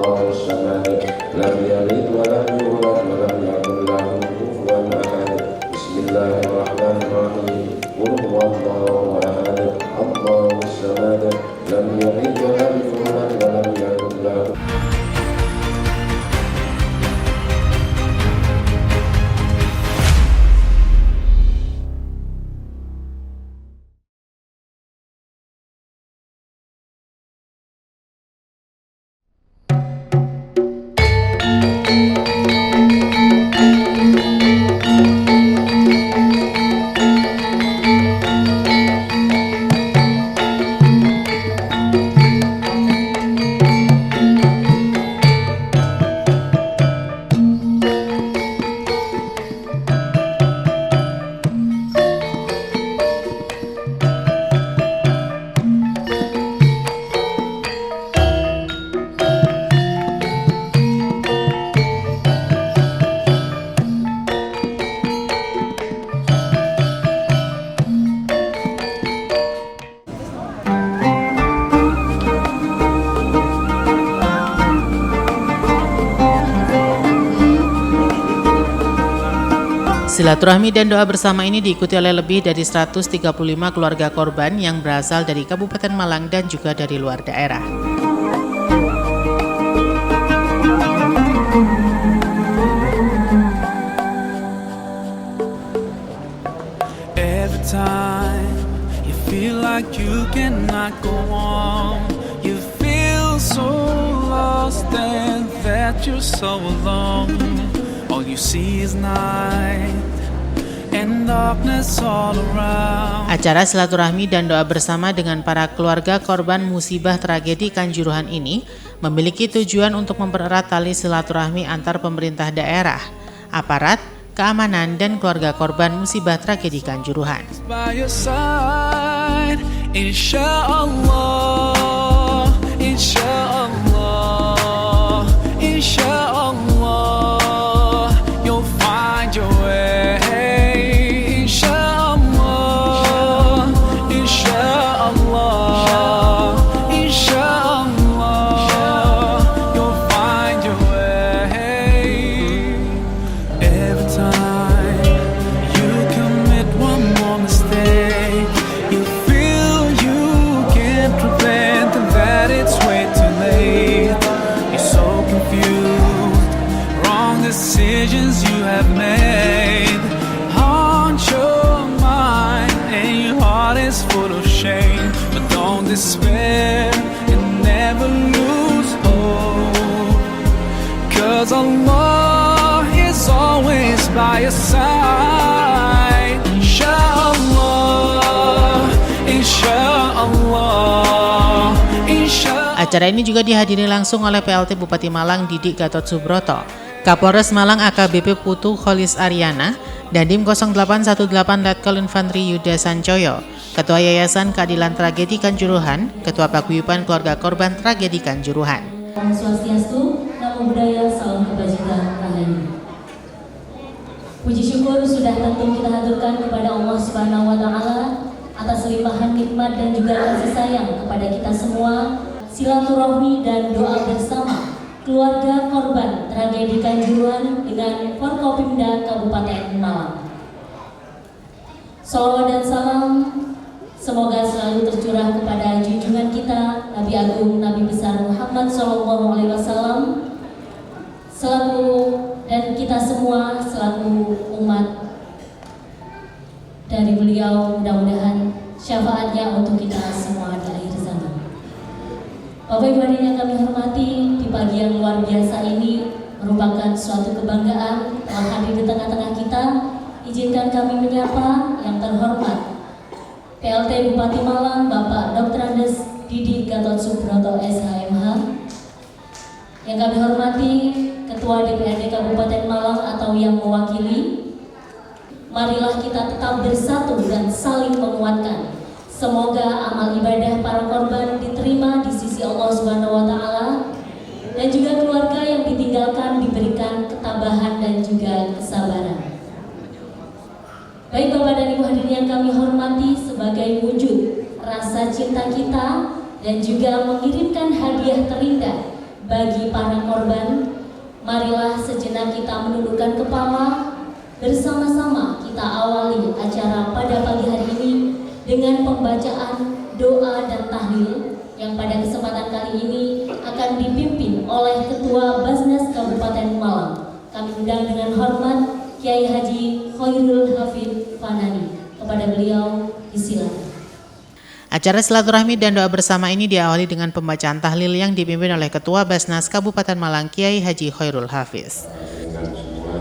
الله الصمد لم يلد ولم يولد ولم يكن له كفوا أحد بسم الله الرحمن الرحيم قل هو الله أحد الله الصمد لم يلد ولم يولد ولم يكن له. Silaturahmi dan doa bersama ini diikuti oleh lebih dari 135 keluarga korban yang berasal dari Kabupaten Malang dan juga dari luar daerah. Every time you feel like you cannot go on, you feel so lost and that you're so alone. All you see is night and darkness all around. Acara silaturahmi dan doa bersama dengan para keluarga korban musibah tragedi Kanjuruhan ini memiliki tujuan untuk mempererat tali silaturahmi antar pemerintah daerah, aparat, keamanan, dan keluarga korban musibah tragedi Kanjuruhan. By your side, insyaallah, insyaallah, insyaallah. Decisions you have made haunt your mind and your heart is full of shame, but don't despair and never lose hope, cause Allah is always by your side. Insyaallah, insyaallah, insyaallah. Acara ini juga dihadiri langsung oleh PLT Bupati Malang Didik Gatot Subroto, Kapolres Malang AKBP Putu Kholis Aryana, Dandim 0818 Letkol Infantri Yuda Sancoyo, Ketua Yayasan Keadilan Tragedi Kanjuruhan, Ketua Paguyuban Keluarga Korban Tragedi Kanjuruhan. Om Swastiastu, Namo Buddhaya, Salam Kebajikan, Rahayu. Puji syukur sudah tentu kita haturkan kepada Allah Subhanahu wa Ta'ala atas limpahan nikmat dan juga kasih sayang kepada kita semua. Silaturahmi dan doa bersama keluarga korban tragedi Kanjuruhan dengan Forkopimda Kabupaten Malang. Salawat dan salam semoga selalu tercurah kepada junjungan kita Nabi Agung Nabi Besar Muhammad SAW selaku dan kita semua selaku umat dari beliau, mudah-mudahan syafaatnya untuk kita semua di akhir zaman. Bapak Ibu hadirin yang kami hormati, di pagi yang luar biasa ini merupakan suatu kebanggaan telah hadir di tengah-tengah kita. Izinkan kami menyapa yang terhormat PLT Bupati Malang Bapak Dr. Andes Didik Gatot Subroto SHMH, yang kami hormati Ketua DPRD Kabupaten Malang atau yang mewakili. Marilah kita tetap bersatu dan saling menguatkan. Semoga amal ibadah para korban diterima di sisi Allah Subhanahu wa Ta'ala, dan juga keluarga yang ditinggalkan diberikan ketabahan dan juga kesabaran. Baik Bapak dan Ibu hadirin yang kami hormati, sebagai wujud rasa cinta kita dan juga mengirimkan hadiah terindah bagi para korban. Marilah sejenak kita menundukkan kepala, bersama-sama kita awali acara pada pagi hari ini dengan pembacaan doa dan tahlil yang pada kesempatan kali ini akan dipimpin oleh Ketua Basnas Kabupaten Malang. Kami undang dengan hormat Kiai Haji Khairul Hafidz Fanani. Kepada beliau disilakan. Acara silaturahmi dan doa bersama ini diawali dengan pembacaan tahlil yang dipimpin oleh Ketua Basnas Kabupaten Malang Kiai Haji Khairul Hafidz. Dengan semua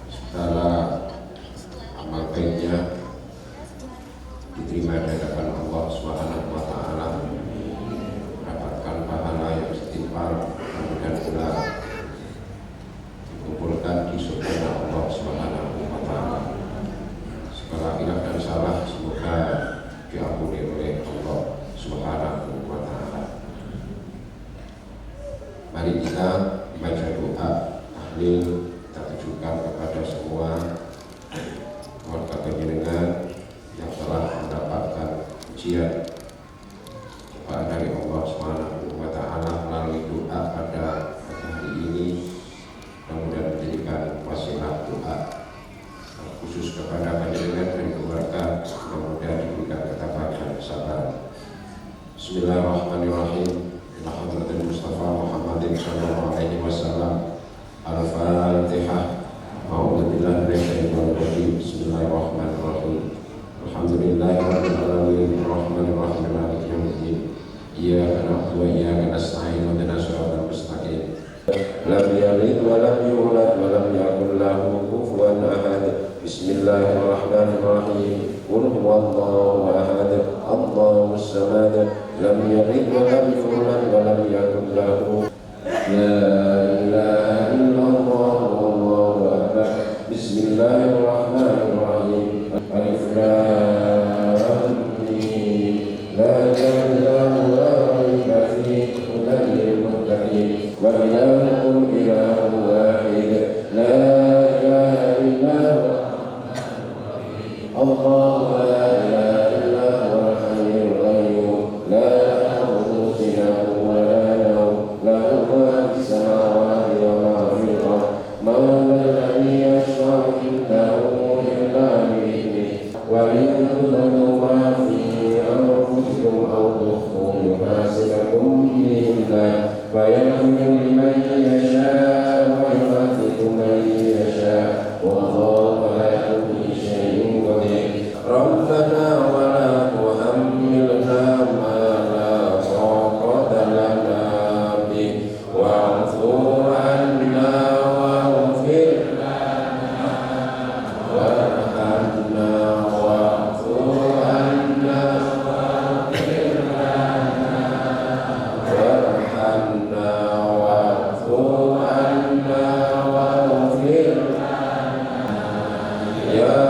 segala amal baiknya diterima dari hadapan Allah Subhanahu wa taala, mendapatkan pahala yang setimpal dan pula dikumpulkan di surga Allah Subhanahu wa taala. Segala hilaf dan salah semoga diampuni oleh Allah Subhanahu wa taala. Mari kita baca doa tahlil, kita tujukan kepada semua keluarga panjenengan yang telah mendapatkan ujian cobaan dari Allah Subhanahu wa taala melalui doa pada hari ini. Mudah-mudahan menjadikan wasilah doa khusus kepada panjenengan dan keluarga, mudah-mudahan diberikan ketabahan dan kesabaran. Bismillahirrahmanirrahim. Ila hadratil Mustafa Muhammadin sallallahu alaihi wasallam. Al-Fatihah. A'udzu billahi minasyaitonir rajim. Bismillahirrahmanirrahim. Alhamdulillahirabbil alamin. Arrahmanir rahim. Maliki yaumiddin. Iyyaka na'budu wa iyyaka nasta'in. Ihdinas siratal mustaqim. Lam yalid wa lam yulad wa lam yakul lahu kufuwan ahad. Bismillahirrahmanirrahim. Qul huwallahu ahad. Allahus samad. Lam yalid wa lam yulad wa lam yakul lahu. La ilaha illallah wallahu akbar. Bismillahirrahmanirrahim. Alif lam mim. La ilaha illa fihi hudan lil muttaqin. Wa ilahukum ilahun wahid. La ilaha illa Allah la ilaha illa huwal hayyul qayyum. La ta'khudhuhu sinatun wa la nawm. Lahu ma fis samawati wa ma fil ardh. Man alladhi yashfa'u indahu illa bi'idhnihi. Wa ya'lamu ma fi anfusikum aw tukhfuhu yuhasibukum billah. Wa yaghfiru liman yasha'u wa yu'adhibu man yasha'u. Wallahu ala kulli shay'in qadir. Rabbana wa la tuhammilna ma la taqata lana bih wa'fu 'anna waghfir lana warhamna wa'fu 'anna waghfir lana warhamna wa'fu 'anna waghfir lana ya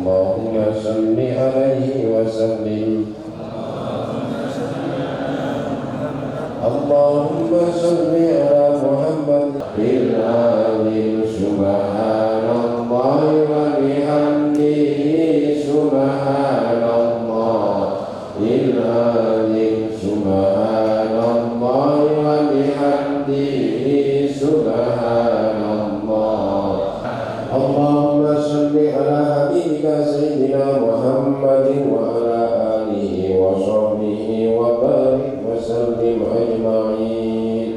Allahumma salli alaihi wa sallim. اللهم صل على محمد بالآمين سبحان الله وبحمده سبحان الله بالآمين سبحان الله وبحمده سبحان الله اللهم صل على حبيبك سيدنا محمد وعلى آله وصحبه وبارك وسلم أجمعين.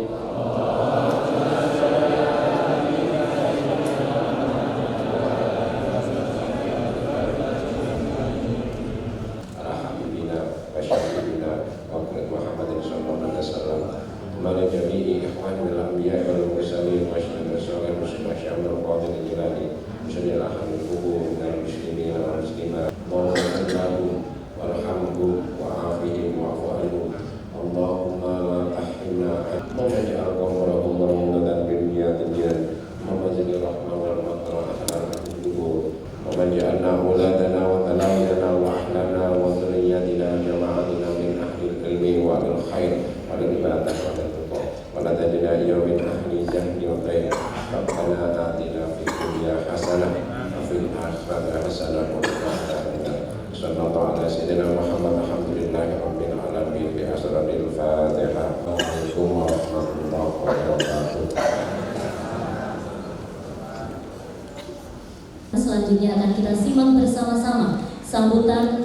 Selanjutnya akan kita simak bersama-sama sambutan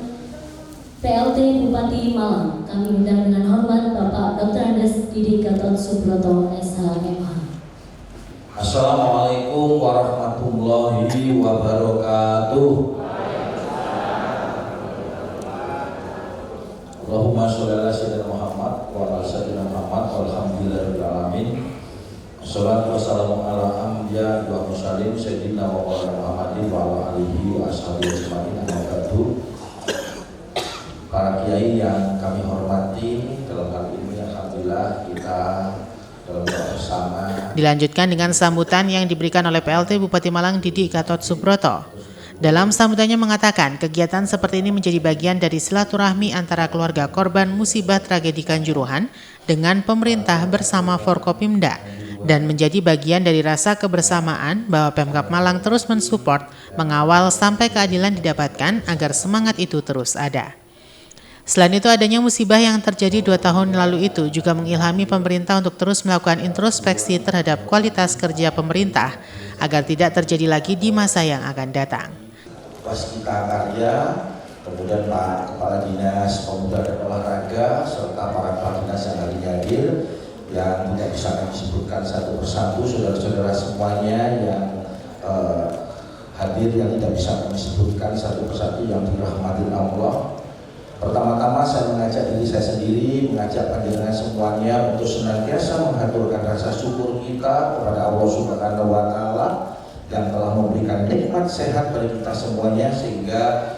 PLT Bupati Malang. Kami undang dengan hormat Bapak Dr. Andes Didik Gatot Subroto SH.MH. Assalamualaikum warahmatullahi wabarakatuh. Allahumma sholli ala sayyidina Muhammad wa ala sayyidina Muhammad walhamdulillahirabbil alamin. Wassalatu wassalamu ala anbiya wa mursalin sayyidina wa maulana Muhammadin wa ala alihi wa ashabihi ajmain. Amma ba'du. Para kiai yang kami hormati, dalam hal ini alhamdulillah kita dalam doa bersama. Dilanjutkan dengan sambutan yang diberikan oleh PLT Bupati Malang Didik Gatot Subroto. Dalam sambutannya mengatakan kegiatan seperti ini menjadi bagian dari silaturahmi antara keluarga korban musibah tragedi Kanjuruhan dengan pemerintah bersama Forkopimda dan menjadi bagian dari rasa kebersamaan bahwa Pemkab Malang terus mensupport, mengawal sampai keadilan didapatkan agar semangat itu terus ada. Selain itu, adanya musibah yang terjadi 2 tahun lalu itu juga mengilhami pemerintah untuk terus melakukan introspeksi terhadap kualitas kerja pemerintah agar tidak terjadi lagi di masa yang akan datang. Waskita Karya, kemudian Pak Kepala Dinas Pemuda dan Olahraga, serta para kepala dinas yang hari ini hadir, yang tidak bisa kami sebutkan satu persatu, saudara-saudara semuanya yang hadir yang tidak bisa kami sebutkan satu persatu yang dirahmati Allah. Pertama-tama saya mengajak diri saya sendiri, mengajak panjenengan semuanya untuk senantiasa mengaturkan rasa syukur kita kepada Allah Subhanahu wa Ta'ala yang telah memberikan nikmat sehat bagi kita semuanya, sehingga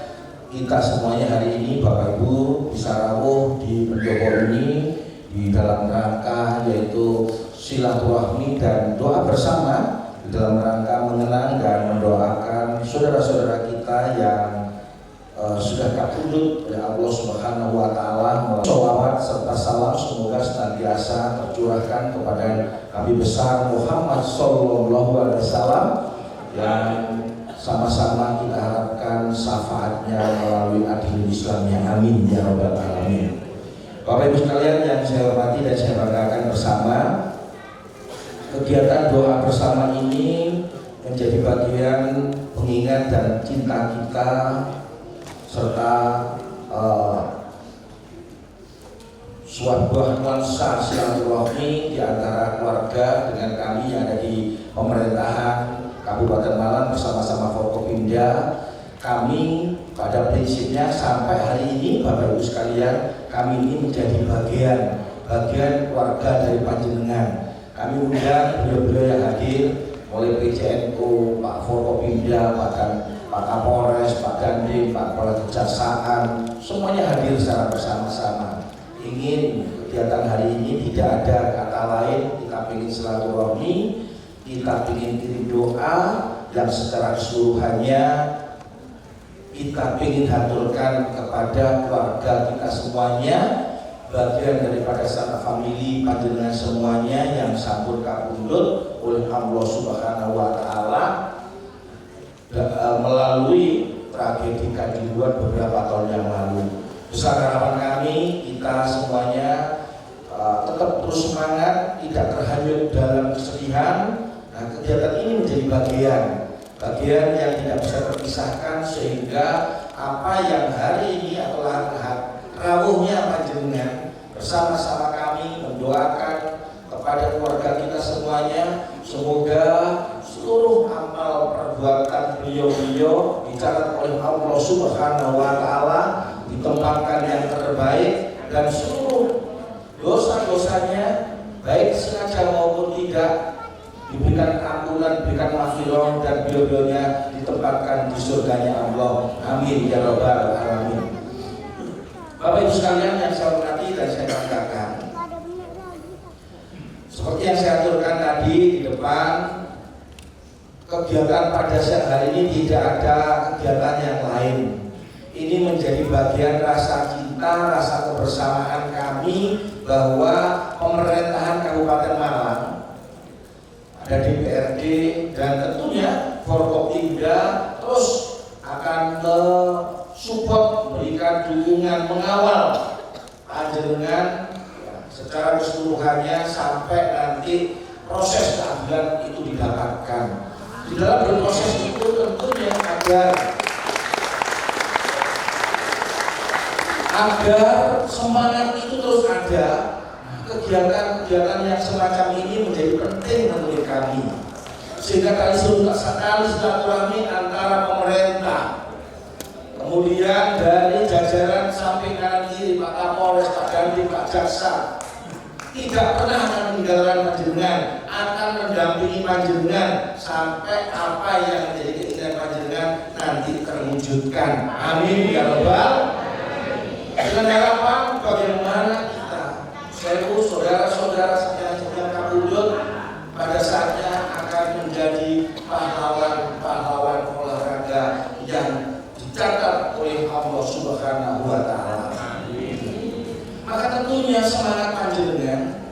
kita semuanya hari ini Bapak Ibu bisa rawuh di pendopo ini di dalam rangka yaitu silaturahmi dan doa bersama, di dalam rangka mengenang dan mendoakan saudara-saudara kita yang sudah kabudut oleh Allah Subhanahu wa Ta'ala. Sholawat serta salam semoga senantiasa tercurahkan kepada Nabi besar Muhammad Sallallahu Alaihi Wasallam yang sama-sama kita harapkan syafaatnya melalui adil Islamnya. Amin ya rabbal alamin. Bapak Ibu sekalian yang saya hormati dan saya banggakan bersama, kegiatan doa bersama ini menjadi bagian pengingat dan cinta kita serta sebuah nuansa silaturahmi di antara keluarga dengan kami yang ada di pemerintahan Kabupaten Malang bersama-sama Forkopimda. Kami pada prinsipnya sampai hari ini Bapak Ibu sekalian, kami ini menjadi bagian keluarga dari panjenengan. Kami undang beliau-beliau yang hadir, mulai PJNU, Pak Forkopimda, bahkan Pak Kapolres, Pak Dandim, Pak Kepala Kejaksaan, semuanya hadir secara bersama-sama. Ingin kegiatan hari ini tidak ada kata lain, kita ingin silaturahmi, kita ingin kirim doa yang secara keseluruhannya kita ingin haturkan kepada keluarga kita semuanya bagian daripada sanak famili panjenengan semuanya yang sampun kapundhut oleh Allah Subhanahu wa taala melalui tragedi Kanjuruhan beberapa tahun yang lalu. Besar harapan kami kita semuanya tetap terus semangat, tidak terhanyut dalam kesedihan. Nah, kegiatan ini menjadi bagian yang tidak bisa terpisahkan, sehingga apa yang hari ini adalah rawuhnya panjenengan bersama-sama kami mendoakan kepada keluarga kita semuanya, semoga seluruh amal perbuatan beliau-beliau dicatat oleh Allah Subhanahu wa taala, ditempatkan yang terbaik, dan seluruh dosa-dosanya baik sengaja maupun tidak diberikan ampunan, diberikan maghfirah, dan beliau-beliaunya ditempatkan di surganya Allah. Amin ya rabbal alamin. Bapak Ibu sekalian yang saya hormati dan saya banggakan, seperti yang saya aturkan tadi di depan, kegiatan pada siang hari ini tidak ada kegiatan yang lain. Ini menjadi bagian rasa cinta, rasa kebersamaan kami bahwa pemerintahan Kabupaten Malang, ada DPRD, dan tentunya Forkopimda terus akan support, memberikan dukungan, mengawal panjenengan secara keseluruhannya sampai nanti proses keadilan itu didapatkan. Di dalam berproses itu tentunya agar semangat itu terus ada, kegiatan-kegiatan yang semacam ini menjadi penting menurut kami, sehingga kali sekali silaturahmi antara pemerintah, kemudian dari jajaran samping kanan kiri, Pak Kapolres, Pak Dandim, Pak Jaksa, tidak pernah meninggalkan panjenengan, akan mendampingi panjenengan sampai apa yang menjadi keinginan panjenengan nanti terwujudkan. Amin ya rabbal. Dengan harapan bagaimana kita, saudara-saudara yang kapundhut pada saatnya akan menjadi pahlawan-pahlawan olahraga yang dicatat oleh Allah Subhanahu wa taala. Maka tentunya semangat panjenengan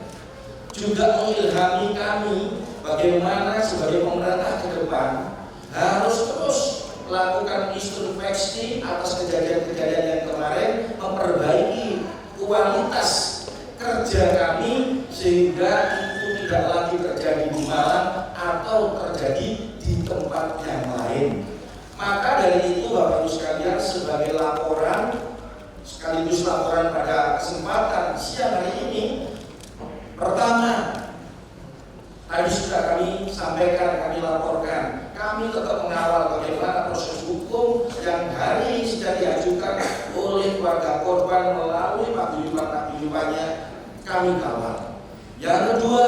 juga mengilhami kami bagaimana sebagai pemerintah ke depan harus terus melakukan introspeksi atas kejadian-kejadian yang kemarin, memperbaiki kualitas kerja kami sehingga itu tidak lagi terjadi di Malang atau terjadi di tempat yang lain. Maka dari itu Bapak Ibu sekalian, sebagai laporan sekaligus laporan pada kesempatan siang hari ini, pertama, tadi sudah kami sampaikan, kami laporkan, kami tetap mengawal bagaimana proses hukum yang hari ini sudah diajukan oleh keluarga korban melalui paguyuban-paguyubannya, kami kawal. Yang kedua,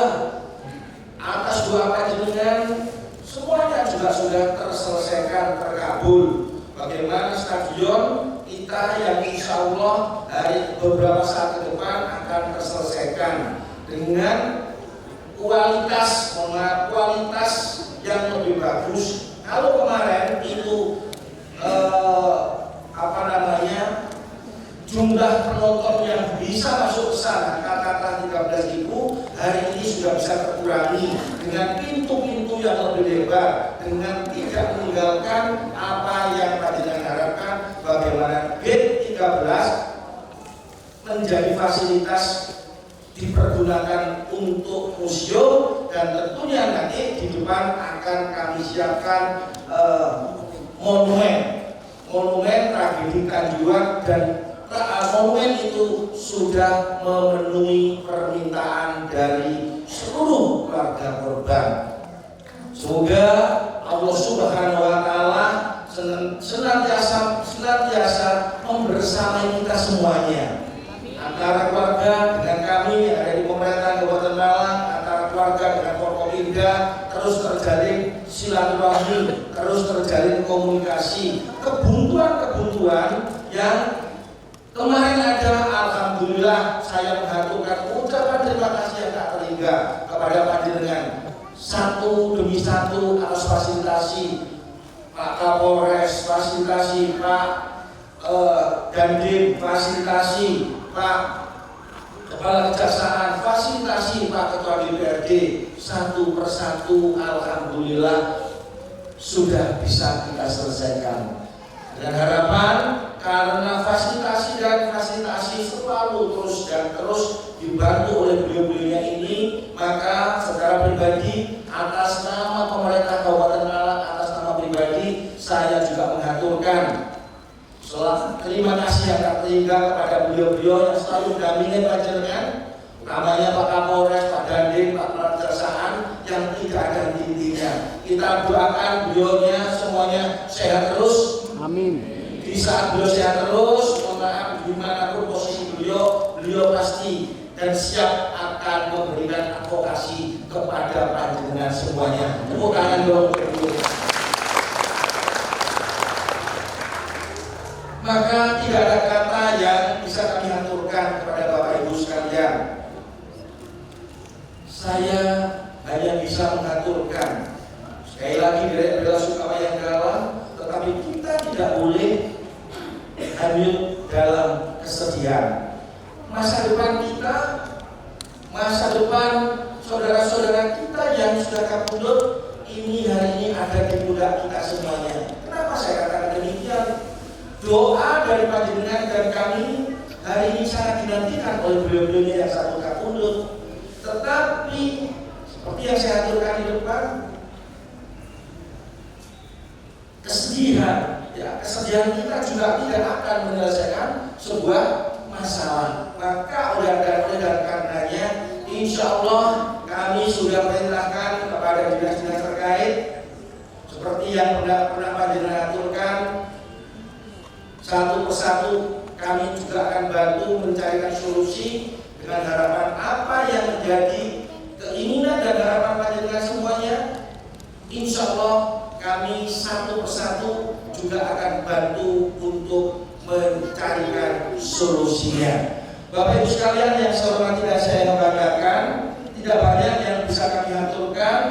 atas doa panjenengan semuanya juga sudah terselesaikan, terkabul. Bagaimana stadion kita yang insya Allah hari beberapa saat ke depan akan terselesaikan dengan kualitas yang lebih bagus. Kalau kemarin itu jumlah penonton yang bisa masuk ke sana katakanlah 13.000, hari ini sudah bisa terkurangi dengan pintu-pintu yang lebih lebar, dengan tidak meninggalkan apa yang panjenengan harapkan, bagaimana gate 13 menjadi fasilitas dipergunakan untuk museum, dan tentunya nanti di depan akan kami siapkan monumen tragedi Kanjuruhan, dan monumen itu sudah memenuhi permintaan dari seluruh keluarga korban. Semoga Allah Subhanahu wa taala senantiasa membersamai kita semuanya, antara keluarga dengan kami yang ada di pemerintahan Kabupaten Malang, antara keluarga dengan Forkopimda, terus terjalin silaturahmi, terus terjalin komunikasi. Kebuntuan yang kemarin ada, alhamdulillah saya mengaturkan ucapan terima kasih yang tak terhingga kepada panjenengan, satu demi satu atas fasilitasi Pak Kapolres, fasilitasi Pak Dandim, fasilitasi Pak Kepala Kejaksaan, fasilitasi Pak Ketua DPRD satu persatu, alhamdulillah sudah bisa kita selesaikan. Dengan harapan karena fasilitasi dan fasilitasi selalu terus dan terus dibantu oleh beliau-beliaunya ini, maka secara pribadi atas nama pemerintah Kabupaten Malang, atas nama pribadi saya juga mengaturkan terima kasih yang tak terhingga kepada beliau-beliau yang selalu mendampingi panjenengan, namanya Pak Kapolres, Pak Dandim, Pak Kepala Kejaksaan yang tidak ada intinya. Kita doakan beliaunya semuanya sehat terus. Amin. Di saat beliau sehat terus, mohon maaf dimanapun posisi beliau pasti dan siap akan memberikan advokasi kepada panjenengan semuanya. Tepuk tangan dong. Maka tidak ada kata yang bisa kami aturkan kepada Bapak Ibu sekalian. Saya hanya bisa mengaturkan sekali lagi dari bela sungkawa yang dalam, tetapi kita tidak boleh hanyut dalam kesedihan. Masa depan kita, masa depan saudara-saudara kita yang sudah kabudut ini hari ini ada di pundak kita semuanya. Kenapa saya katakan demikian? Doa dari panjenengan dan kami hari ini sangat dinantikan oleh beliau-beliaunya yang satu kabudut. Tetapi seperti yang saya aturkan di depan, kesedihan kita juga tidak akan menyelesaikan sebuah masalah. Maka oleh karenanya, insya Allah kami sudah perintahkan kepada dinas-dinas terkait seperti yang pernah panjenengan aturkan. Satu persatu kami juga akan bantu mencarikan solusi dengan harapan apa yang menjadi keinginan dan harapan panjenengan semuanya. Insya Allah kami satu persatu juga akan bantu untuk mencarikan solusinya. Bapak Ibu sekalian yang saya hormati dan saya banggakan, tidak banyak yang bisa kami aturkan.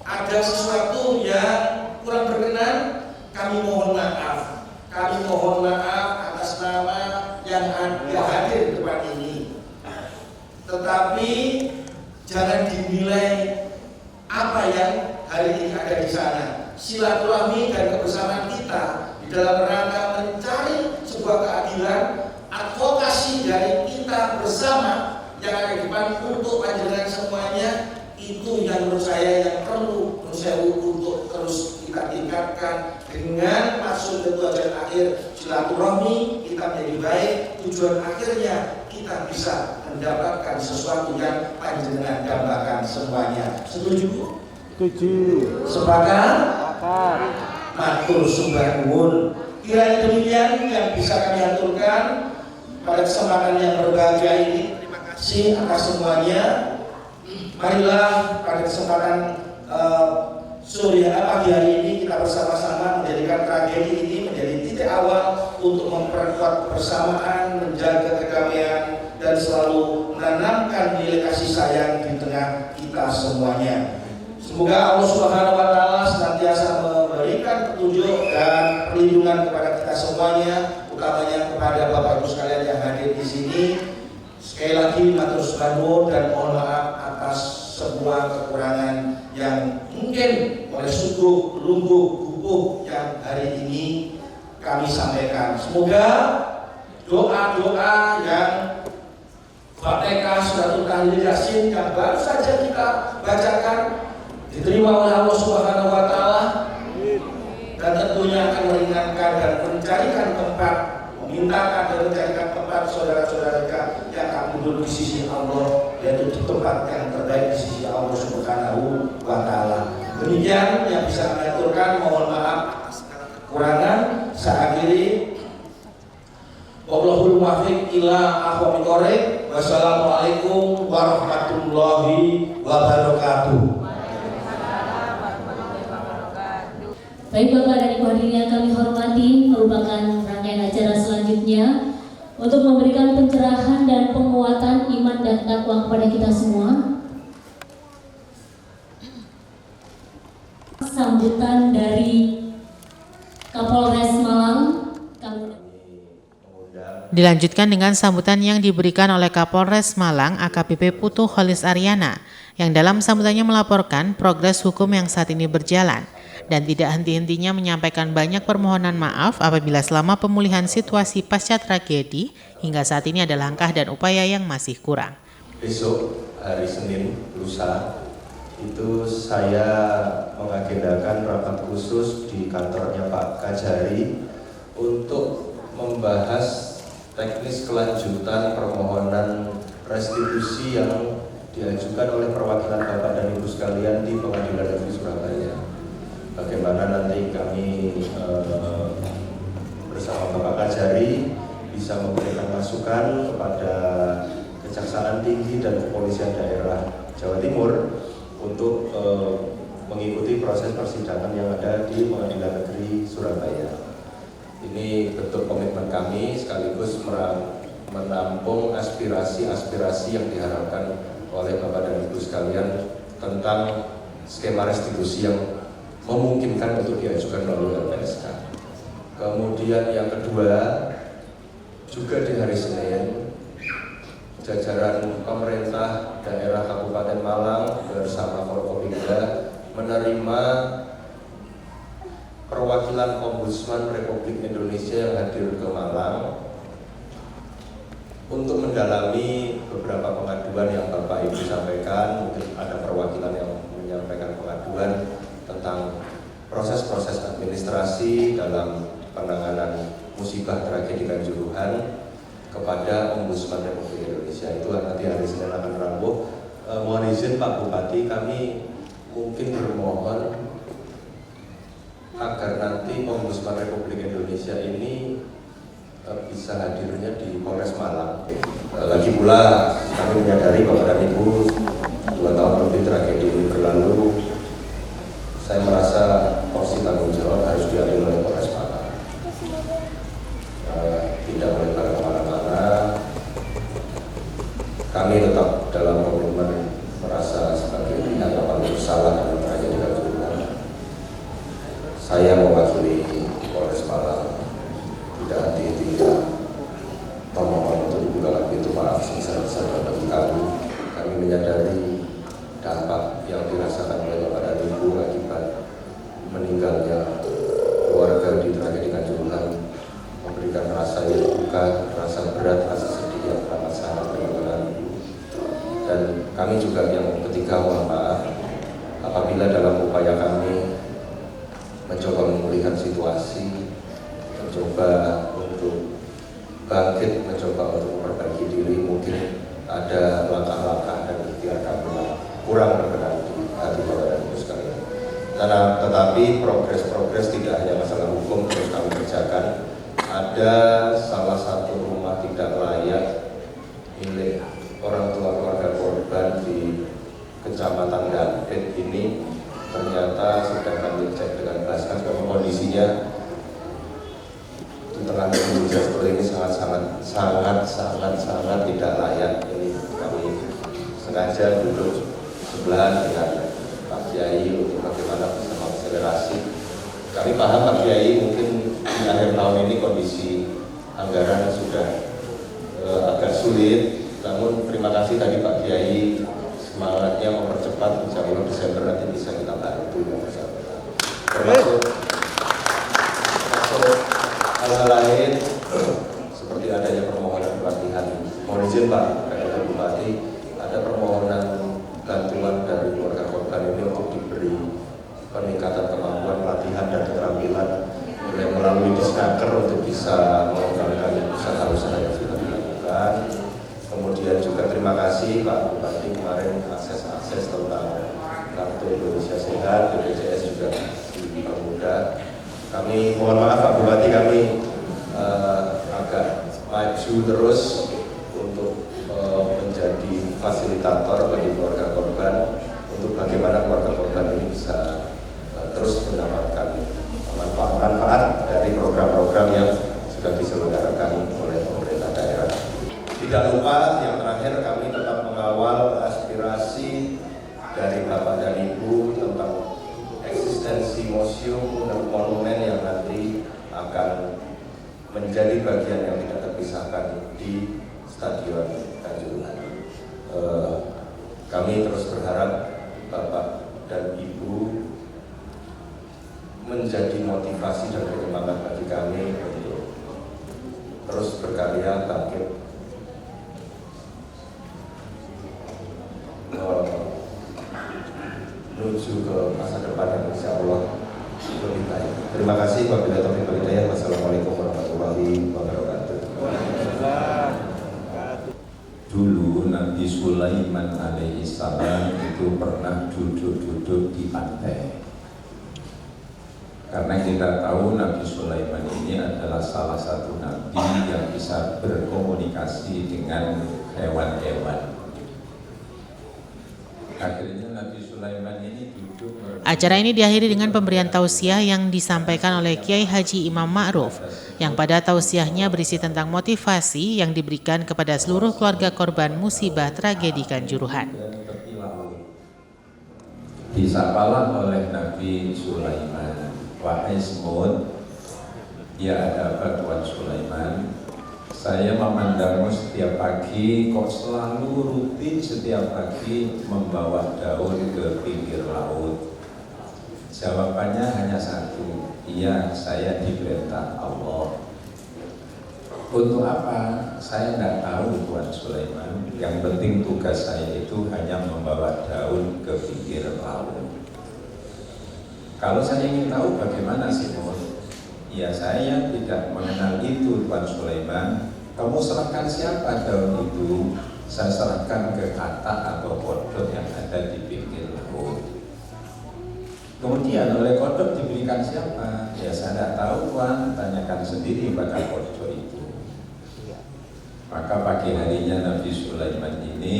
Ada sesuatu yang kurang berkenan, kami mohon maaf. Kami mohon maaf atas nama yang hadir di tempat ini. Tetapi jangan dinilai apa yang hari ini ada di sana. Silaturahmi dan kebersamaan kita di dalam rangka mencari sebuah keadilan, advokasi dari kita bersama yang ada di depan untuk panjenengan semuanya, itu yang menurut saya yang perlu untuk terus kita tingkatkan dengan maksud dan tujuan akhir silaturahmi kita menjadi baik, tujuan akhirnya kita bisa mendapatkan sesuatu yang panjenengan dambakan semuanya. Setuju? Setuju. Sepakat? Sepakat. Matur sembah nuwun. Kiranya demikian yang bisa kami aturkan pada kesempatan yang berbahagia ini. Terima kasih atas semuanya. Marilah pada kesempatan sore pagi hari ini kita bersama-sama menjadikan tragedi ini menjadi titik awal untuk memperkuat kebersamaan, menjaga kedamaian dan selalu menanamkan nilai kasih sayang di tengah kita semuanya. Semoga Allah Subhanahu wa taala senantiasa memberikan petunjuk dan perlindungan kepada kita semuanya, utamanya kepada Bapak Ibu sekalian yang hadir di sini. Sekali lagi matur nuwun dan mohon maaf atas sebuah kekurangan yang mungkin oleh suku lumbuh gugup yang hari ini kami sampaikan. Semoga doa-doa yang Fatihah, Suratul Tahlil, Yasin yang baru saja kita bacakan diterima oleh Allah Subhanahu wa taala dan tentunya akan meringankan dan mencarikan tempat, memintakan dan mencarikan tempat saudara-saudara kita yang akan duduk di sisi Allah, yaitu di tempat yang terbaik di sisi Allah Subhanahu wa taala. Demikian yang bisa kami aturkan, mohon maaf atas kekurangan. Saya akhiri. Wallahul muwaffiq ila aqwamit thoriq. Wassalamualaikum warahmatullahi wabarakatuh. Baik Bapak dan Ibu hadirin yang kami hormati, merupakan rangkaian acara selanjutnya untuk memberikan pencerahan dan penguatan iman dan takwa kepada kita semua. Sambutan dari Kapolres Malang. Dilanjutkan dengan sambutan yang diberikan oleh Kapolres Malang AKBP Putu Kholis Aryana, yang dalam sambutannya melaporkan progres hukum yang saat ini berjalan dan tidak henti-hentinya menyampaikan banyak permohonan maaf apabila selama pemulihan situasi pasca tragedi hingga saat ini ada langkah dan upaya yang masih kurang. Besok hari Senin lusa itu saya mengagendakan rapat khusus di kantornya Pak Kajari untuk membahas teknis kelanjutan permohonan restitusi yang diajukan oleh perwakilan Bapak dan Ibu sekalian di Pengadilan Negeri Surabaya. Bagaimana nanti kami bersama Bapak Kajari bisa memberikan masukan kepada Kejaksaan Tinggi dan Kepolisian Daerah Jawa Timur untuk mengikuti proses persidangan yang ada di Pengadilan Negeri Surabaya. Ini bentuk komitmen kami sekaligus menampung aspirasi-aspirasi yang diharapkan oleh Bapak dan Ibu sekalian tentang skema restitusi yang memungkinkan untuk diajukan melalui LPSK. Kemudian yang kedua, juga di hari Senin, jajaran pemerintah daerah Kabupaten Malang bersama Forkopimda menerima perwakilan Ombudsman Republik Indonesia yang hadir ke Malang untuk mendalami beberapa pengaduan yang Bapak Ibu sampaikan. Mungkin ada perwakilan yang menyampaikan pengaduan tentang proses-proses administrasi dalam penanganan musibah tragedi Kanjuruhan kepada Ombudsman Republik Indonesia. Itu nanti hari Senin akan rambuh. Mohon izin Pak Bupati, kami mungkin bermohon agar nanti Ombudsman Republik Indonesia ini bisa hadirnya di Polres Malang. Lagi pula kami menyadari Bapak dan Ibu 2 tahun lebih tragedi ini berlalu, saya merasa porsi tanggung jawab harus diambil oleh Polres Malang. Tidak melebar kemana-mana. Kami tetap dalam komitmen merasa sebagai pihak yang paling bersalah dalam tragedi Kanjuruhan. Saya mewakili Polres Malang, tidak henti-hentinya memohon untuk dibuka pintu maaf sebesar-besarnya bagi kami. Kami menyadari dampak yang dirasakan oleh Bapak dan Ibu akibat meninggalnya keluarga di tragedi Kanjuruhan, memberikan rasa yang duka, rasa berat, rasa sedih yang amat sangat berlebihan. Dan kami juga yang ketiga mohon maaf apabila dalam upaya kami mencoba memulihkan situasi, mencoba untuk bangkit, mencoba untuk memperbaiki diri, mungkin ada langkah-langkah dan ikhtiar kami yang kurang berkenan di hati Bapak dan Ibu sekalian. Tetapi progres tidak hanya masalah hukum terus kami kerjakan. Ada salah satu rumah tidak layak milik orang tua keluarga korban di Kecamatan Dampit ini ternyata sudah kami cek dengan Basnas bahwa kondisinya di tengah hujan seperti ini sangat tidak layak. Ini kami sengaja duduk sebelahan dengan Pak Kiai untuk bagaimana bisa mengakselerasi. Kami paham Pak Kiai mungkin di akhir tahun ini kondisi anggaran sudah agak sulit, namun terima kasih tadi Pak Kiai semangatnya mempercepat, insya Allah Desember nanti bisa kita bantu yang bersangkutan. Termasuk hal-hal lain seperti adanya permohonan pelatihan. Mohon izin Pak Bupati, ada permohonan bantuan dari keluarga korban ini untuk diberi peningkatan kemampuan pelatihan dan keterampilan melalui Disnaker untuk bisa mengembangkan usaha-usaha yang sudah dilakukan. Kemudian juga terima kasih Pak Bupati kemarin akses tentang Kartu Indonesia Sehat, BPJS juga dipermudah. Kami mohon maaf Pak Bupati, kami agak maju terus untuk menjadi fasilitator bagi keluarga korban untuk bagaimana keluarga korban ini bisa terus mendapatkan manfaat dari program-program yang sudah diselenggarakan oleh pemerintah daerah. Tidak lupa yang terakhir kami tetap mengawal aspirasi dari Bapak dan Ibu tentang eksistensi museum dan monumen yang nanti akan menjadi bagian yang tidak terpisahkan dilaksanakan di Stadion Kanjuruhan. Kami terus berharap Bapak dan Ibu menjadi motivasi dan penyemangat bagi kami untuk terus berkarya bangkit menuju ke masa depan yang insya Allah lebih baik. Terima kasih. Wabillahi taufiq wal hidayah. Wassalamualaikum warahmatullahi wabarakatuh. Dulu Nabi Sulaiman alaihissalam itu pernah duduk-duduk di pantai. Karena kita tahu Nabi Sulaiman ini adalah salah satu nabi yang bisa berkomunikasi dengan hewan-hewan. Akhirnya Nabi Sulaiman ini duduk. Acara ini diakhiri dengan pemberian tausiah yang disampaikan oleh Kiai Haji Imam Ma'ruf, yang pada tausiahnya berisi tentang motivasi yang diberikan kepada seluruh keluarga korban musibah tragedi Kanjuruhan. Disapalah oleh Nabi Sulaiman, wahai semut, ya ada apa Tuan Sulaiman? Saya memandangmu setiap pagi kok selalu rutin setiap pagi membawa daun ke pinggir laut. Jawabannya hanya satu, iya saya diperintah Allah. Untuk apa? Saya tidak tahu Tuan Sulaiman. Yang penting tugas saya itu hanya membawa daun ke pinggir laut. Kalau saya ingin tahu bagaimana sih ya saya tidak mengenal itu Tuan Sulaiman. Kamu serahkan siapa daun itu? Saya serahkan ke katak atau kodok yang ada di pinggir laut. Kemudian oleh kodok diberikan siapa? Ya saya tidak tahu Tuan, tanyakan sendiri pada kodok itu. Maka pagi harinya Nabi Sulaiman ini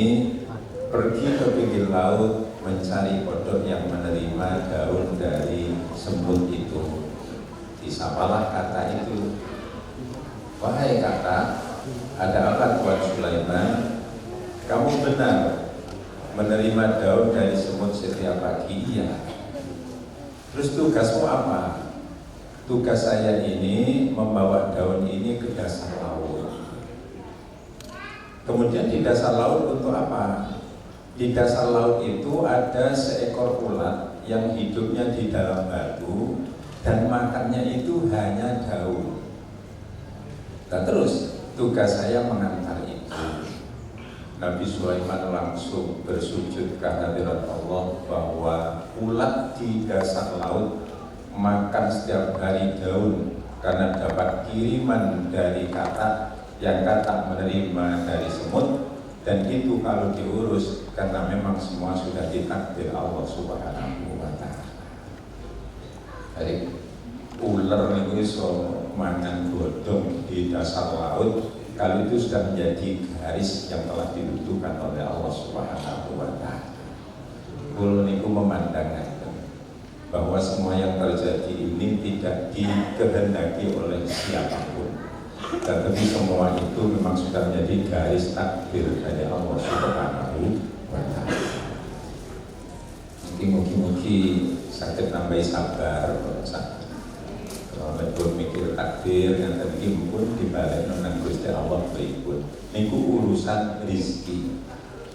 pergi ke pinggir laut mencari kodok yang menerima daun dari semut itu. Disapalah kata itu, wahai kata, ada apa Tuan Sulaiman? Kamu benar menerima daun dari semut setiap pagi? Iya. Terus tugasmu apa? Tugas saya ini membawa daun ini ke dasar laut. Kemudian di dasar laut untuk apa? Di dasar laut itu ada seekor ulat yang hidupnya di dalam batu dan makannya itu hanya daun. Dan terus tugas saya mengantar itu. Nabi Sulaiman langsung bersujud ke hadirat Allah bahwa ulat di dasar laut makan setiap hari daun karena dapat kiriman dari katak yang katak menerima dari semut, dan itu kalau diurus karena memang semua sudah ditakdir Allah Subhanahu wa ta'ala. Jadi ular itu iso mangan godong di dasar laut, kalau itu sudah menjadi garis yang telah ditentukan oleh Allah Subhanahu wa ta'ala. Kulo niku memandang bahwa semua yang terjadi ini tidak dikehendaki oleh siapapun, tetapi semua itu memang sudah menjadi garis takdir dari Allah Subhanahu wa ta'ala. Mungkin sakit nambahi sabar, kalau mikir takdir yang tadi pun dibalik nang Gusti Allah berikut. Niku urusan rizki.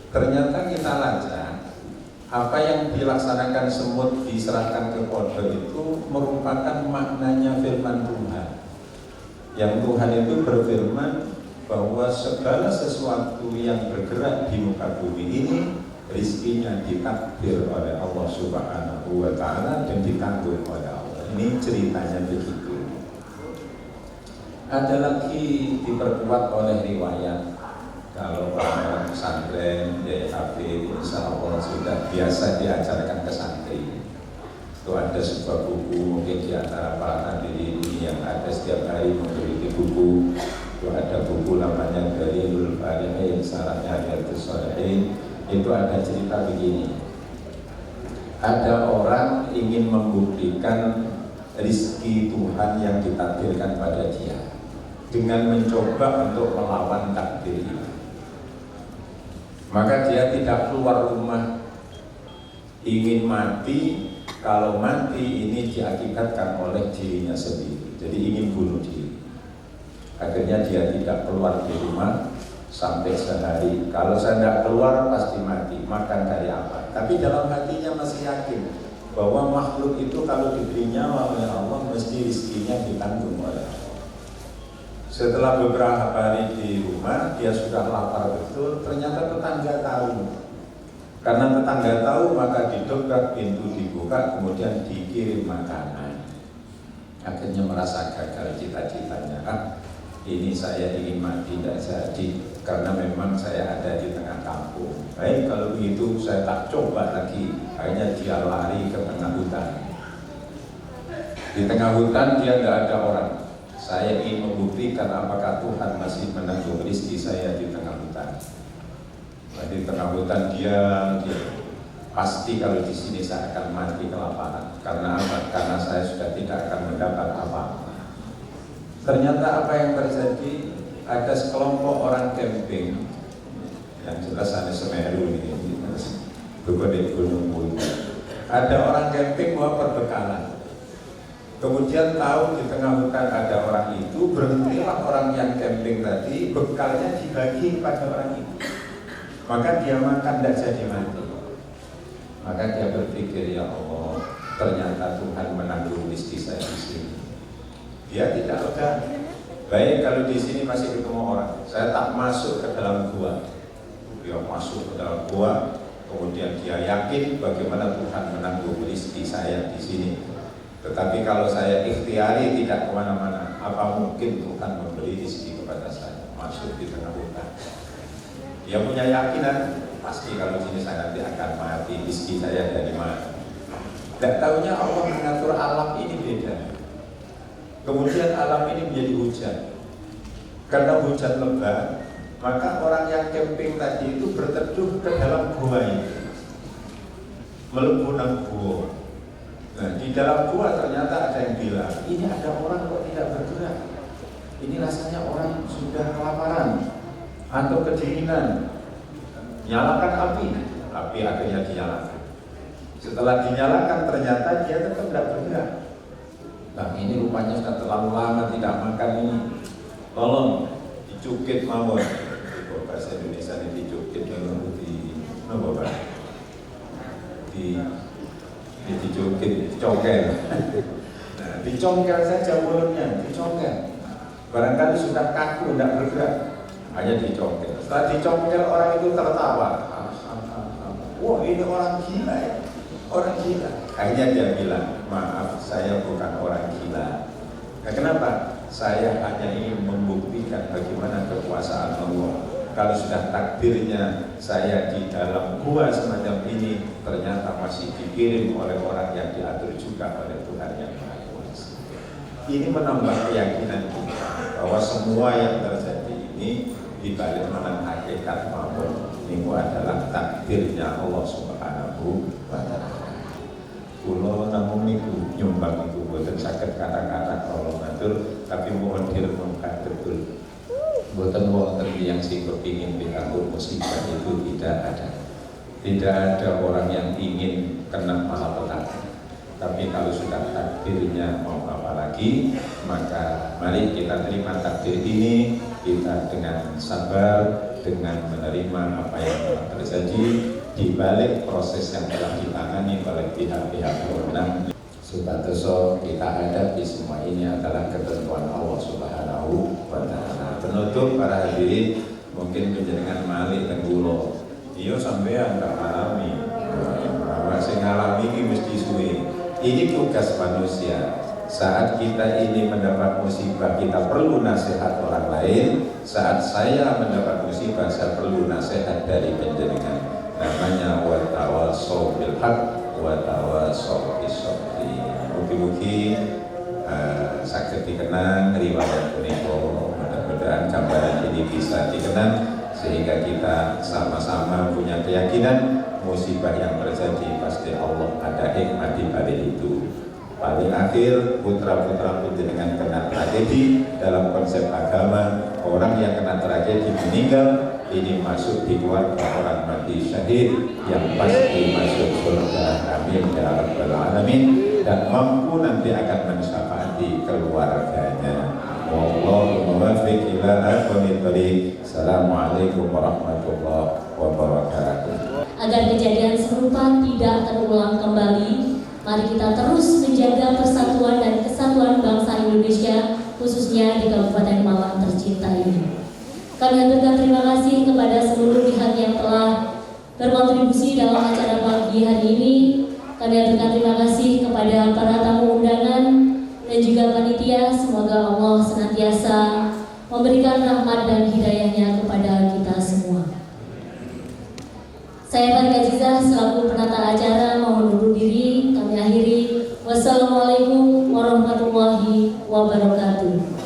Ternyata kita lacak apa yang dilaksanakan semut diserahkan ke kodok itu merupakan maknanya firman Tuhan. Yang Tuhan itu berfirman bahwa segala sesuatu yang bergerak di muka bumi ini rizkinya ditakdir oleh Allah Subhanahu wa ta'ala dan ditanggung oleh Allah. Ini ceritanya begitu. Ada lagi diperkuat oleh riwayat. Kalau para pesantren, DHB, insya Allah sudah biasa diajarkan ke santri. Itu ada sebuah buku, mungkin di antara para hadirin ini yang ada setiap hari memiliki buku. Itu ada buku namanya Dalilul Falihin, Syaratnya Riyadhus Shalihin. Itu ada cerita begini. Ada orang ingin membuktikan rizki Tuhan yang ditakdirkan pada dia dengan mencoba untuk melawan takdir itu. Maka dia tidak keluar rumah, ingin mati. Kalau mati ini diakibatkan oleh dirinya sendiri, jadi ingin bunuh diri. Akhirnya dia tidak keluar di rumah sampai sehari. Kalau saya tidak keluar pasti mati, makan dari apa? Tapi dalam hatinya masih yakin bahwa makhluk itu kalau diberi nyawa oleh Allah mesti rezekinya ditanggung oleh Allah. Setelah beberapa hari di rumah, dia sudah lapar betul, ternyata tetangga tahu. Karena tetangga tahu, maka didobrak pintu, dibuka, kemudian dikirim makanan. Akhirnya merasa gagal cita-citanya. Ini saya ingin mati, tidak jadi, karena memang saya ada di tengah kampung. Baik, kalau begitu saya tak coba lagi. Akhirnya dia lari ke tengah hutan. Di tengah hutan dia tidak ada orang. Saya ingin membuktikan apakah Tuhan masih menanggung rezeki saya di tengah hutan. Di tengah hutan dia pasti kalau di sini saya akan mati kelaparan. Karena apa? Karena saya sudah tidak akan mendapat apa-apa. Ternyata apa yang terjadi, ada sekelompok orang camping, yang jelas ada Semeru ini, bukan di Gunung Bulu. Ada orang camping bawa perbekalan. Kemudian tahu di tengah hutan ada orang itu, berhentilah orang yang camping tadi, bekalnya dibagi pada orang itu. Maka dia makan tidak jadi mati. Maka dia berpikir, ya Allah, ternyata Tuhan menanggung rezeki saya di sini. Dia tidak lega. Baik, kalau di sini masih ketemu orang, saya tak masuk ke dalam gua. Dia masuk ke dalam gua, kemudian dia yakin bagaimana Tuhan menanggung rezeki saya di sini. Tetapi kalau saya ikhtiari tidak kemana-mana, apa mungkin Tuhan memberi rezeki kepada saya? Masuk di tengah hutan. Dia punya yakinan, pasti kalau sini saya nanti akan mati, rezeki saya dari mana? Dan tahunya Allah mengatur alam ini beda. Kemudian alam ini menjadi hujan. Karena hujan lebat, maka orang yang camping tadi itu berteduh ke dalam gua itu, melebu nang gua. Nah, di dalam gua ternyata ada yang bilang, ini ada orang kok tidak bergerak. Ini rasanya orang sudah kelaparan atau kedinginan. Nyalakan api akhirnya dinyalakan. Setelah dinyalakan ternyata dia tetap tidak bergerak. Nah, ini rupanya sudah terlalu lama tidak makan ini. Tolong dicukit mawon. Bahasa Indonesia ini dicukit memang dicukit, dicongkel. Nah, dicongkel saja mulutnya, dicongkel. Barangkali sudah kaku, tidak bergerak, hanya dicongkel. Setelah dicongkel orang itu tertawa. Wah, ini orang gila ya. Orang gila. Akhirnya dia bilang, maaf, saya bukan orang gila. Nah, kenapa? Saya hanya ingin membuktikan bagaimana kekuasaan Allah. Kalau sudah takdirnya saya di dalam gua semacam ini, ternyata masih dikirim oleh orang yang diatur juga oleh Tuhan yang Maha Kuasa. Ini menambah keyakinan kita bahwa semua yang terjadi ini di balik menang hakikat maupun ini adalah takdirnya Allah Subhanahu wa Ta'ala. Kulo namun niku nyumbang itu boten saged kata-kata kalau matur, tapi mohon direnungkan betul. Boten wonten yang sing kepingin diatur musibah itu tidak ada. Tidak ada orang yang ingin kena malapetaka. Tapi kalau sudah takdirnya mau apa lagi, maka mari kita terima takdir ini, kita dengan sabar, dengan menerima apa yang telah terjadi di balik proses yang telah ditangani oleh pihak-pihak berwenang. Supadoso kita hadapi semua ini adalah ketentuan Allah Subhanahu wa Ta'ala. Penutup para hadirin, mungkin penjenengan malih tenggulo. Iyo sampean tak alami. Bahwa sing ngalami ini mesti suwe. Ini tugas manusia. Saat kita ini mendapat musibah, kita perlu nasihat orang lain. Saat saya mendapat musibah, saya perlu nasihat dari penjenengan. Namanya wa tawassaw bil haq wa tawassaw bis sabr. Mugi-mugi saged dikenang riwayat punika. Mudah-mudahan gambaran ini bisa dikenang sehingga kita sama-sama punya keyakinan musibah yang terjadi pasti Allah ada hikmah di balik itu. Paling akhir, putra-putra dengan kena tragedi dalam konsep agama, orang yang kena tragedi meninggal ini masuk di keluarga orang mati syahid yang pasti masuk surga. Amin ya rabbal alamin. Dan mampu nanti akan mensyafaati keluarganya. wallahu muwaffiq ila aqwamit thoriq. Assalamualaikum warahmatullahi wabarakatuh. Agar kejadian serupa tidak terulang kembali, mari kita terus menjaga persatuan dan kesatuan bangsa Indonesia, khususnya di Kabupaten Malang tercinta ini. Kami haturkan terima kasih kepada seluruh pihak yang telah berkontribusi dalam acara pagi hari ini. Kami haturkan terima kasih kepada para tamu undangan dan juga panitia. Semoga Allah senantiasa memberikan rahmat dan hidayahnya kepada kita semua. Saya Farid Azizah selaku penata acara mohon undur diri. Kami akhiri. Wassalamualaikum warahmatullahi wabarakatuh.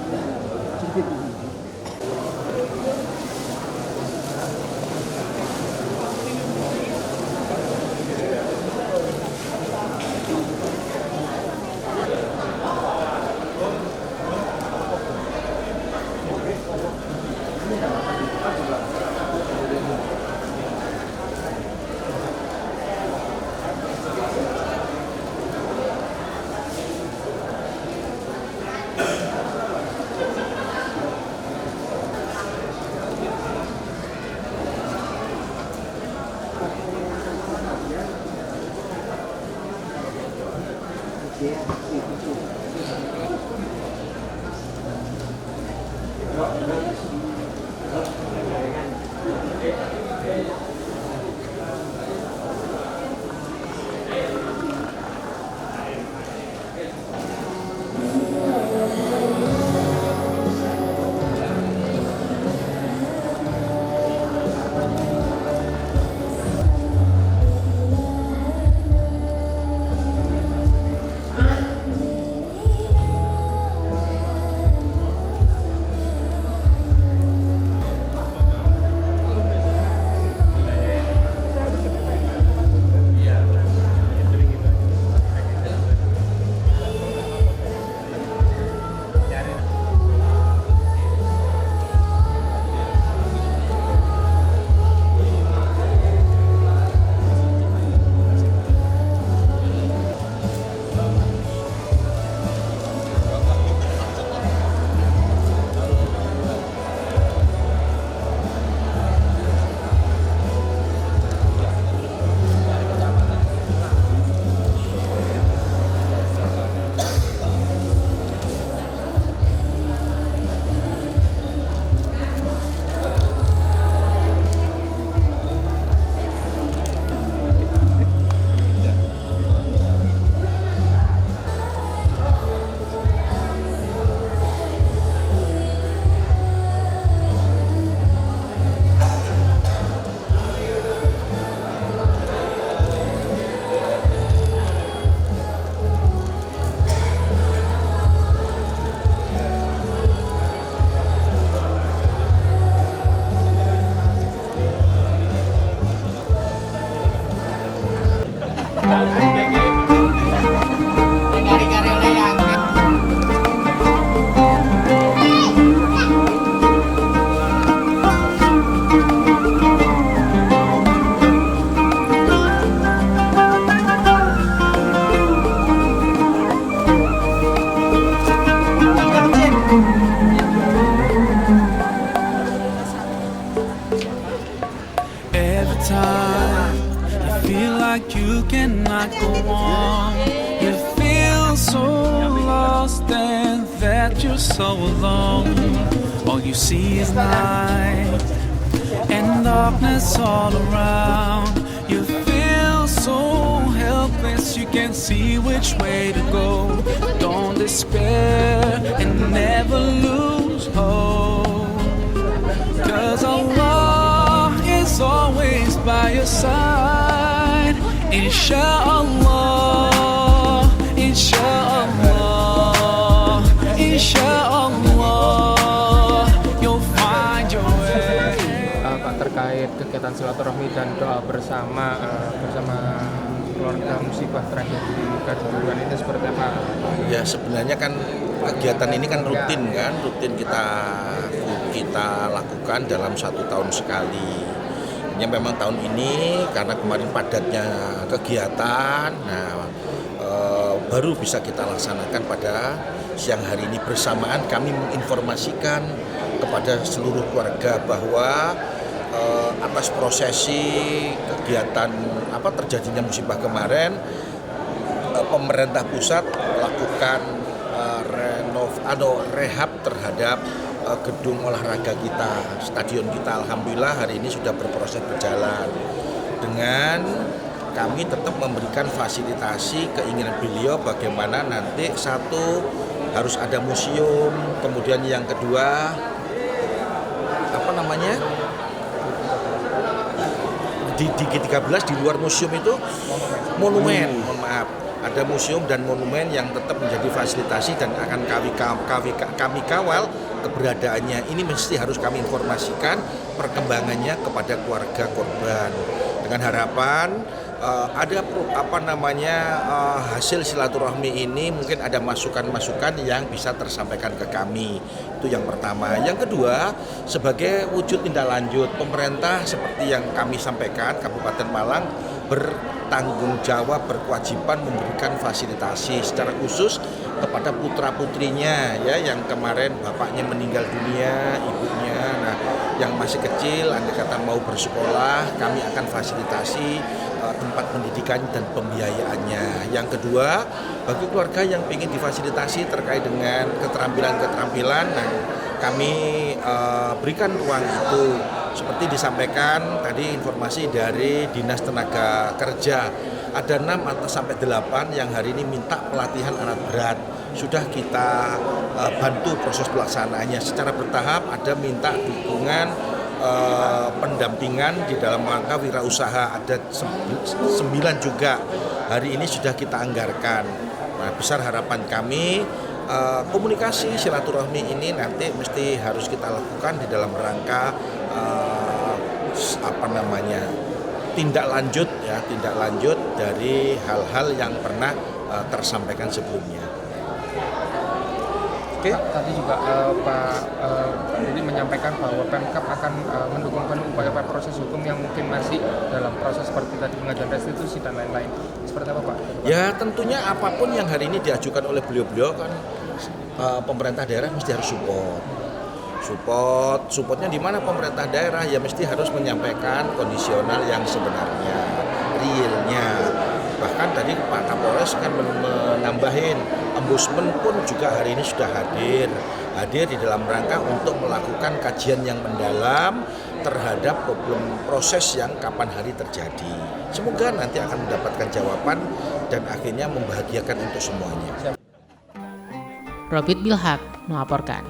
like you cannot go on. You feel so lost and that you're so alone. All you see is light and darkness all around. You feel so helpless, you can't see which way to go. Don't despair and never lose hope, 'cause Allah is always by your side. Insyaallah, insyaallah, insyaallah, you'll find your way. Pak, terkait kegiatan silaturahmi dan doa bersama keluarga musibah tragedi Kanjuruhan ini seperti apa? Ya sebenarnya kan kegiatan ini kan rutin kita lakukan dalam 1 tahun sekali. Ya memang tahun ini karena kemarin padatnya kegiatan, baru bisa kita laksanakan pada siang hari ini. Bersamaan kami menginformasikan kepada seluruh keluarga bahwa atas prosesi kegiatan terjadinya musibah kemarin, pemerintah pusat melakukan rehab terhadap gedung olahraga kita, stadion kita. Alhamdulillah hari ini sudah berproses berjalan. Dengan kami tetap memberikan fasilitasi keinginan beliau bagaimana nanti satu harus ada museum, kemudian yang kedua di G13 di luar museum itu monumen, ada museum dan monumen yang tetap menjadi fasilitasi dan akan kami kawal keberadaannya. Ini mesti harus kami informasikan perkembangannya kepada keluarga korban dengan harapan ada hasil silaturahmi ini mungkin ada masukan-masukan yang bisa tersampaikan ke kami. Itu yang pertama. Yang kedua, sebagai wujud tindak lanjut, pemerintah seperti yang kami sampaikan, Kabupaten Malang bertanggung jawab, berkewajiban memberikan fasilitasi secara khusus kepada putra-putrinya ya, yang kemarin bapaknya meninggal dunia, ibunya. Nah, yang masih kecil, andai kata mau bersekolah, kami akan fasilitasi tempat pendidikan dan pembiayaannya. Yang kedua, bagi keluarga yang ingin difasilitasi terkait dengan keterampilan-keterampilan, nah, kami berikan ruang itu. Seperti disampaikan tadi informasi dari Dinas Tenaga Kerja, ada 6-8 yang hari ini minta pelatihan alat berat. Sudah kita bantu proses pelaksanaannya secara bertahap, ada minta dukungan pendampingan di dalam rangka wirausaha, ada 9 juga hari ini sudah kita anggarkan. Nah, besar harapan kami komunikasi silaturahmi ini nanti mesti harus kita lakukan di dalam rangka tindak lanjut dari hal-hal yang pernah tersampaikan sebelumnya. Oke. Tadi juga Pak Didi menyampaikan bahwa Pemkab akan mendukung penuh upaya proses hukum yang mungkin masih dalam proses seperti tadi pengajuan restitusi dan lain-lain. Seperti apa Pak? Ya tentunya apapun yang hari ini diajukan oleh beliau-beliau kan pemerintah daerah mesti harus supportnya di mana pemerintah daerah ya mesti harus menyampaikan kondisional yang sebenarnya, realnya. Bahkan tadi Pak Kapolres kan menambahin, Ombudsman pun juga hari ini sudah hadir di dalam rangka untuk melakukan kajian yang mendalam terhadap problem proses yang kapan hari terjadi. Semoga nanti akan mendapatkan jawaban dan akhirnya membahagiakan untuk semuanya. Robit Bilhak melaporkan.